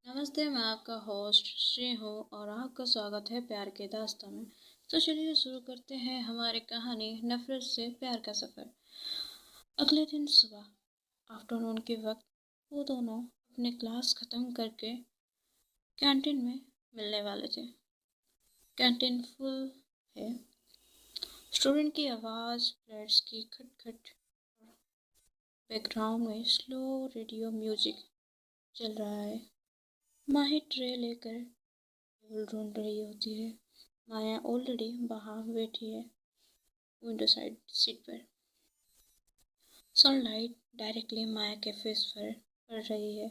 नमस्ते, मैं आपका होस्ट श्री हूँ और आपका स्वागत है प्यार के दास्तां में। तो चलिए शुरू करते हैं हमारी कहानी नफरत से प्यार का सफ़र। अगले दिन सुबह आफ्टरनून के वक्त वो दोनों अपने क्लास ख़त्म करके कैंटीन में मिलने वाले थे। कैंटीन फुल है। स्टूडेंट की आवाज़, प्लेट्स की खटखट, बैकग्राउंड में स्लो रेडियो म्यूजिक चल रहा है। माही ट्रे लेकर टेबल ढूंढ रही होती है। माया ऑलरेडी बाहर बैठी है विंडो साइड सीट पर। सनलाइट डायरेक्टली माया के फेस पर पड़ रही है।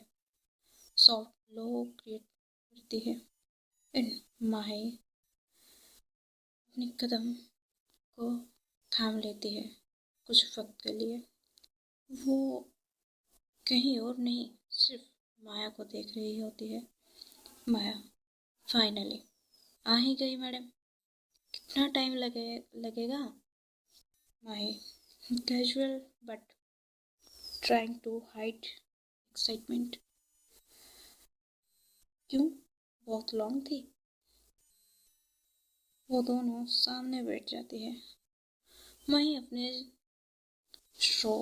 सॉफ्ट ग्लो क्रिएट करती है। एंड माही अपने कदम को थाम लेती है कुछ वक्त के लिए। वो कहीं और नहीं, सिर्फ माया को देख रही होती है। माया, फाइनली आ ही गई मैडम। कितना टाइम लगेगा? Mahi, casual but trying to hide excitement. क्यों? बहुत लॉन्ग थी? वो दोनों सामने बैठ जाती है। वहीं अपने शो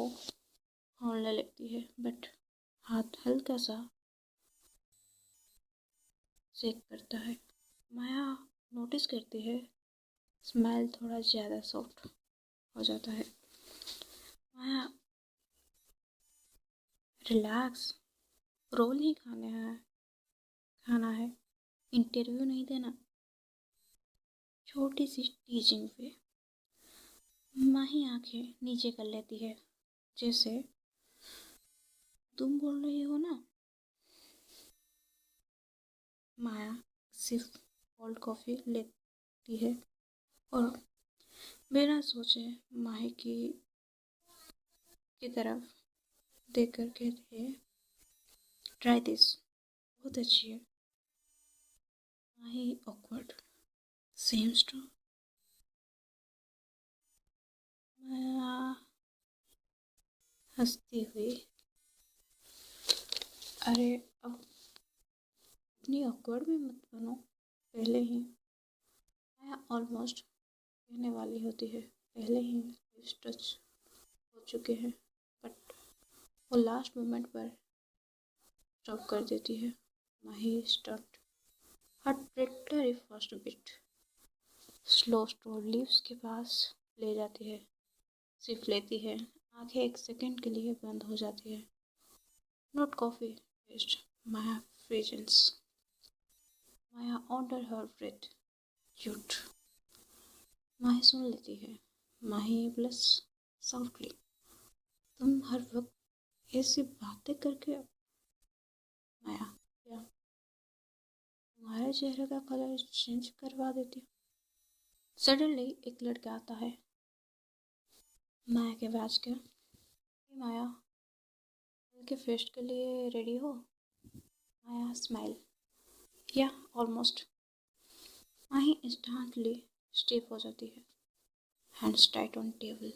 खोलने लगती है, बट हाथ हल्का सा शेक करता है। माया नोटिस करती है, स्माइल थोड़ा ज़्यादा सॉफ्ट हो जाता है। माया, रिलैक्स, रोल ही खाना है, इंटरव्यू नहीं देना। छोटी सी टीचिंग पे माही आंखें नीचे कर लेती है, जैसे तुम बोल रही हो ना। माया सिर्फ कोल्ड कॉफ़ी लेती है और बिना सोचे माही की तरफ देखकर कहती है, ट्राई दिस, बहुत अच्छी है। माही ऑकवर्ड, सेम स्टोर। माया हंसती हुई, अरे अब इतनी ऑकवर्ड में मत बनो। पहले ही माया ऑलमोस्ट कहने वाली होती है, पहले ही टच हो चुके हैं, बट वो लास्ट मोमेंट पर स्टॉप कर देती है। Mahi stop, heartbreak very first beat. Slow store leaves के पास ले जाती है, सिर्फ लेती है। आंखें एक सेकंड के लिए बंद हो जाती है। Not coffee taste, Maya presence. Maya order her breath, cute. Mahi सुन लेती है। माही ब्लस सॉफ्टली, तुम हर वक्त ऐसी बातें करके। माया, क्या तुम्हारे चेहरे का कलर चेंज करवा देती हूँ? सडनली एक लड़का आता है माया के बैच के। माया, कल के फेस्ट के लिए रेडी हो? माया स्माइल, या ऑलमोस्ट। माही इंस्टेंटली स्टिफ हो जाती है, हैंड्स टाइट ऑन टेबल।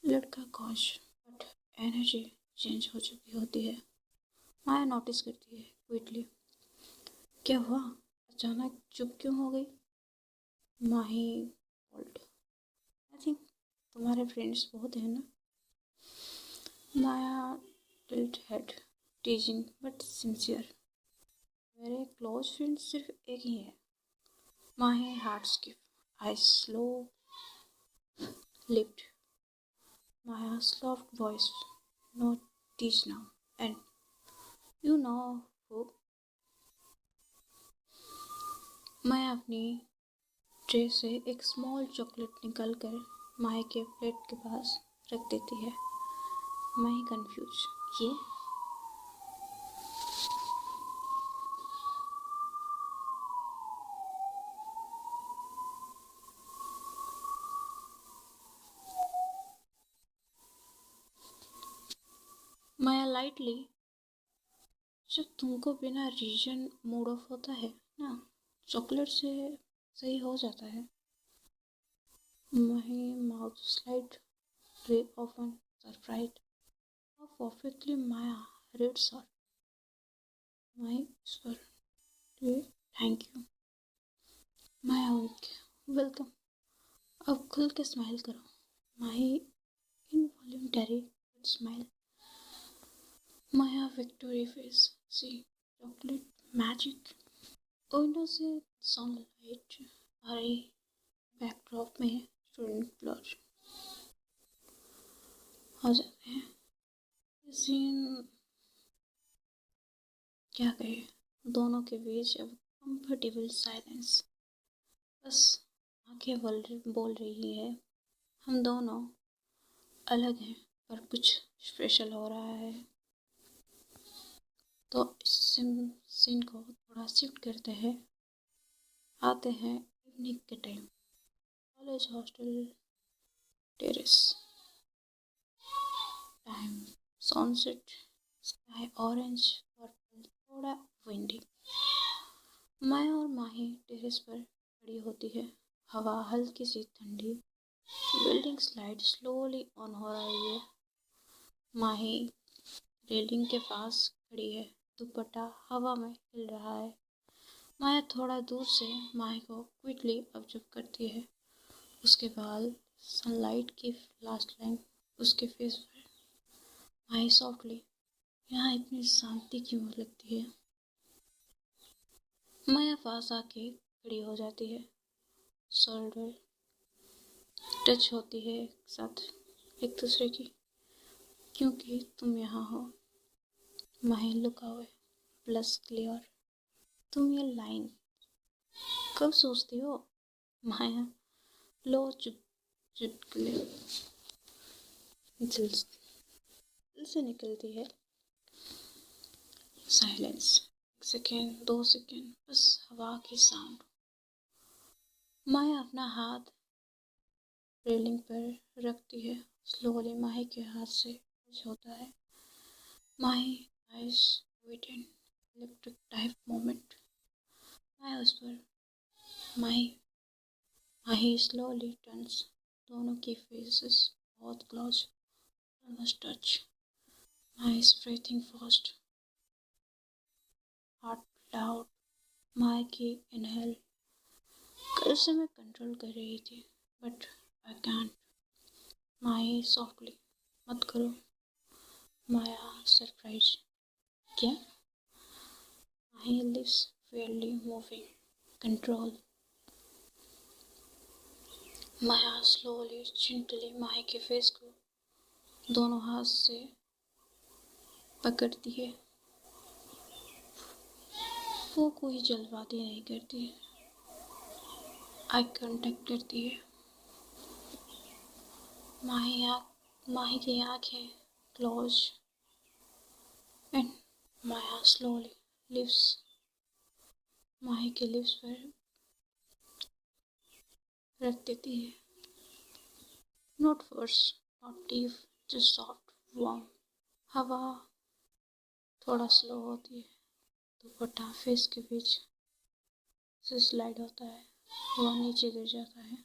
लड़का खुश, बट एनर्जी चेंज हो चुकी होती है। माया नोटिस करती है क्विकली, क्या हुआ? अचानक चुप क्यों हो गई? माही बोल्ड, आई थिंक तुम्हारे फ्रेंड्स बहुत हैं ना। Maya tilt head, teasing but sincere. मेरे क्लोज फ्रेंड्स सिर्फ एक ही है। Mahi heart skip, I slow lift. Maya soft voice, no teach now, and you know who? माया अपनी ट्रे से एक स्मॉल चॉकलेट निकाल कर माया के प्लेट के पास रख देती है। माया कंफ्यूज, ये? माया लाइटली, जब तुमको बिना रीजन मूड ऑफ होता है ना, चॉकलेट से सही हो जाता है। माही माउथ स्लाइड रे often surprise, how perfectly Maya reads her. Mahi Ishwar thank you. Maya welcome. अब खुल के स्माइल करो। माही इनवॉल्यूंटरी स्माइल। माया विक्टोरी फेस। सी चॉकलेट मैजिक। विंडो से सनलाइट आ रही। बैकड्रॉप में स्टूडेंट ब्लर हो जाते हैं। ये सीन क्या कहे, दोनों के बीच अब कंफर्टेबल साइलेंस। बस आंखें बोल रही है हम दोनों अलग हैं पर कुछ स्पेशल हो रहा है। तो इस सीन को थोड़ा शिफ्ट करते हैं। आते हैं इवनिंग के time. College hostel terrace time. Sunset sky orange purple थोड़ा विंडी। माया और माही टेरेस पर खड़ी होती है। हवा हल्की सी ठंडी। बिल्डिंग स्लाइड स्लोली ऑन हो रही है। माही रेलिंग के पास खड़ी है। दुपट्टा हवा में हिल रहा है। माया थोड़ा दूर से माही को क्विकली ऑब्जर्व करती है। उसके बाल सनलाइट की लास्ट लाइन उसके फेस पर। माही सॉफ्टली, यहाँ इतनी शांति क्यों लगती है? माया पास आके खड़ी हो जाती है। शोल्डर टच होती है साथ एक दूसरे की। क्योंकि तुम यहाँ हो। माही लुक अवे प्लस क्लियर। तुम ये लाइन कब सोचती हो? माया लो चुटकुले दिल से निकलती है। साइलेंस। एक सेकेंड, 2 सेकेंड, बस हवा की साउंड। माया अपना हाथ रेलिंग पर रखती है। स्लोली माही के हाथ से कुछ होता है। Mahi eyes weighted electric type moment. Maya उस पर। Mahi Mahi slowly turns. दोनों की फेसेस बहुत close, almost touch. Mahi breathing fast, heart loud. Mahi की इनहेल कल से मैं कंट्रोल कर रही थी but I can't. Mahi softly, मत करो। माया सरप्राइज, क्या? Mahi lips fairly moving, control. Maya slowly gently Mahi के फेस को दोनों हाथ से पकड़ती है। वो कोई जल्दबाजी नहीं करती। आई कांटेक्ट करती है। माही की आंखें close and Maya slowly lips Mahi के लिप्स पर रख देती है। Not force, not deep, just soft warm. हवा थोड़ा स्लो होती है। दुपट्टा फेस के बीच से स्लाइड होता है। वह नीचे गिर जाता है।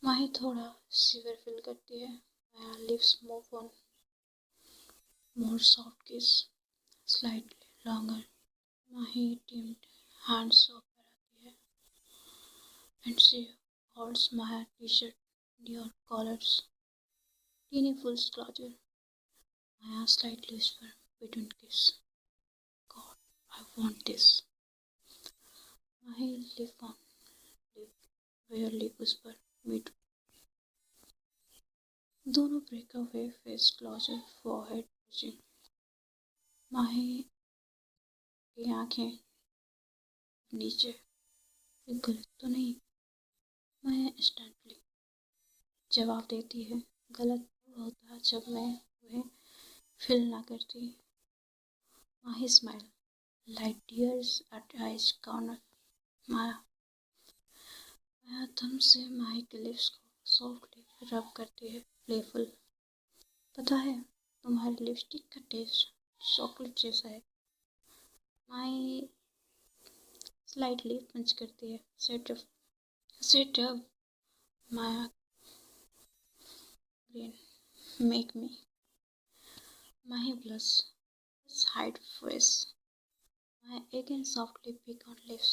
माही थोड़ा शिवर फील करती है। Maya lips move on more soft kiss, slightly longer. Mahi timid hands ऊपर आती है and she holds Maya T-shirt near collars. Teeny full closure. Maya slightly whisper between kiss. God, I want this. Mahi lip on lip, barely whisper me too. दोनों break away face closer, forehead touching. माही की आंखें नीचे। ये गलत तो नहीं? माया instantly जवाब देती है, गलत तो होता जब मैं तुम्हें फील ना करती। Mahi smile, like tears at eyes corner. Maya Maya thumb से माही के लिप्स को सॉफ्टली रब करती है, प्लेफुल। पता है तुम्हारी लिपस्टिक का टेस्ट चॉकलेट जैसा है। माही स्लाइटली पंच करती है। Set up Maya green, make me. Mahi blush, hide face, I again softly pick on lips.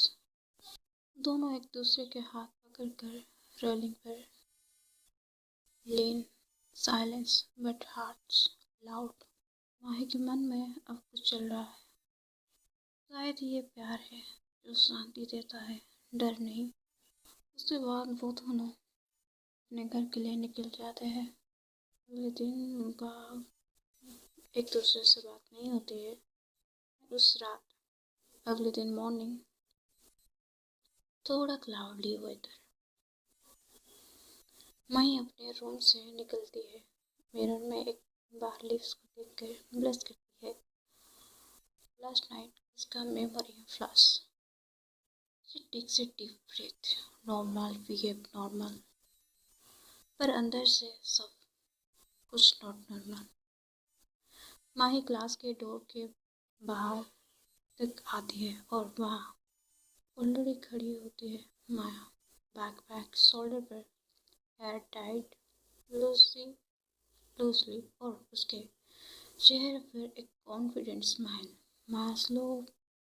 दोनों एक दूसरे के हाथ पकड़कर रेलिंग पर lean. Silence but hearts loud. Mahi के मन में अब कुछ चल रहा है. शायद ये प्यार है जो शांति देता है, डर नहीं. उसके बाद वो दोनों अपने घर के लिए निकल जाते हैं. अगले दिन उनका एक दूसरे से बात नहीं होती है. उस रात, अगले दिन मॉर्निंग, थोड़ा क्लाउडी वेदर. माही अपने रूम से निकलती है. मिरर में एक बार लीव्स को देखकर ब्लश करती है. लास्ट नाइट उसका memory flash. She takes a deep breath. Normal, behave normal. पर अंदर से सब कुछ नॉट नॉर्मल. माही क्लास के डोर के बाहर तक आती है और वहाँ ऑलरेडी खड़ी होती है माया. बैकपैक शोल्डर पर, हेयर टाइड लूजली और उसके चेहरे पर एक कॉन्फिडेंट स्माइल. माया slow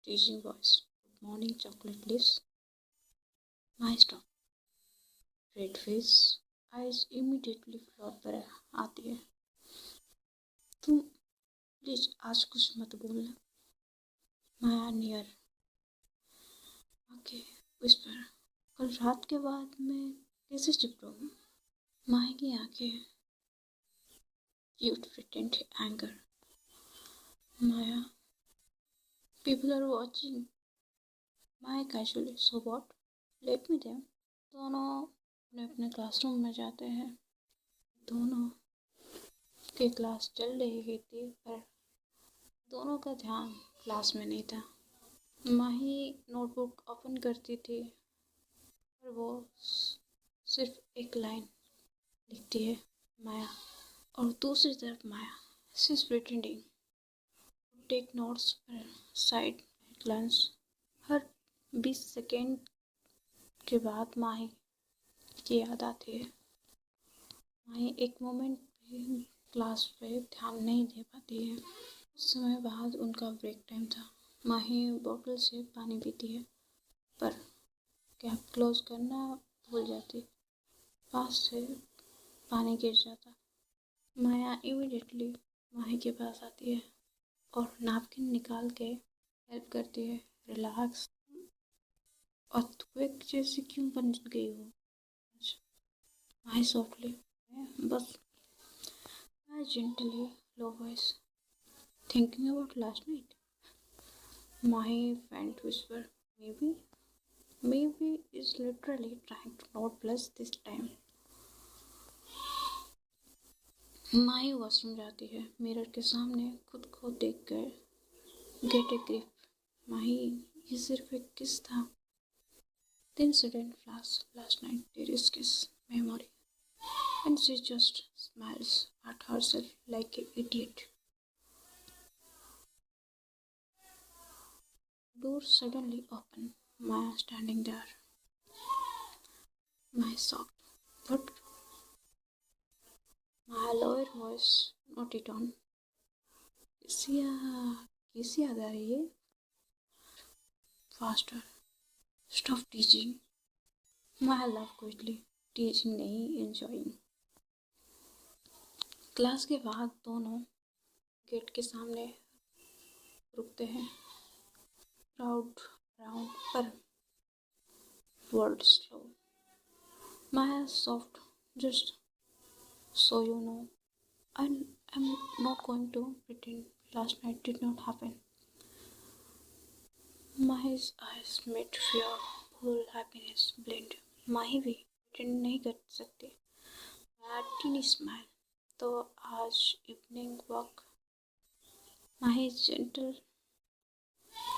teaching voice. Good morning chocolate lips. माई stop. Red face. Eyes immediately floor पर आती है. तुम प्लीज आज कुछ मत बोलना. माया नियर आके विस्पर. कल रात के बाद मैं कैसे चुप रहूं? माही की आंखें cute pretend anger. Maya, people are watching. Maya casually. So what? Let me them. दोनों अपने अपने क्लासरूम में जाते हैं. दोनों की क्लास चल रही थी पर दोनों का ध्यान क्लास में नहीं था. माही नोटबुक ओपन करती थी पर वो सिर्फ एक लाइन लिखती है. माया. और दूसरी तरफ Maya. She is pretending to take notes पर साइड ग्लांस. हर 20 सेकेंड के बाद माही की याद आती है. माही एक मोमेंट भी क्लास पे ध्यान नहीं दे पाती है. कुछ समय बाद उनका ब्रेक टाइम था. माही बोतल से पानी पीती है पर कैप क्लोज करना भूल जाती. पास से पानी गिर जाता. माया इमीडिएटली माही के पास आती है और नैपकिन निकाल के हेल्प करती है. रिलैक्स. और क्विक जैसी क्यों बन गई हो? माही सॉफ्टली. बस. Maya gently low voice. Thinking about last night. Mahi faint whisper. Maybe is literally trying to not blush this time. Mahi washroom जाती है. मिरर के सामने खुद को देखकर गेट ए ग्रिप. माही, ये सिर्फ एक किस था. Then sudden flash. Last night dearest kiss memory. And she just smiles at herself like an idiot. Door suddenly open. Maya standing there. Maya shocked. But Maya lower voice, not it on. किसी याद आ रही है? Faster. Stop teaching. Maya laughed quickly. Teaching नहीं, enjoying. Class के बाद दोनों gate के सामने रुकते हैं. क्राउड राउंड पर word slow. Maya soft. Just so you know, I'm not going to pretend last night did not happen. Mahi's eyes met fear, full happiness blend. Mahi भी pretend नहीं कर सकती. Teeny smile. तो आज evening walk. Mahi gentle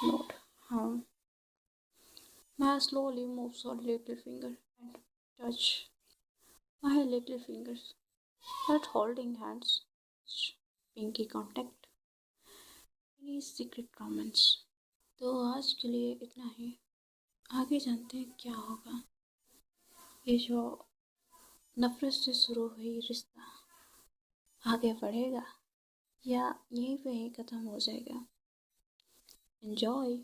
nod. हाँ. Maya slowly moves her little finger and touch my little fingers. Not holding hands. Pinky contact. Any secret romance. तो आज के लिए इतना ही. आगे जानते हैं क्या होगा. ये जो नफरत से शुरू हुई रिश्ता आगे बढ़ेगा या यहीं पे ही ख़त्म हो जाएगा. Enjoy.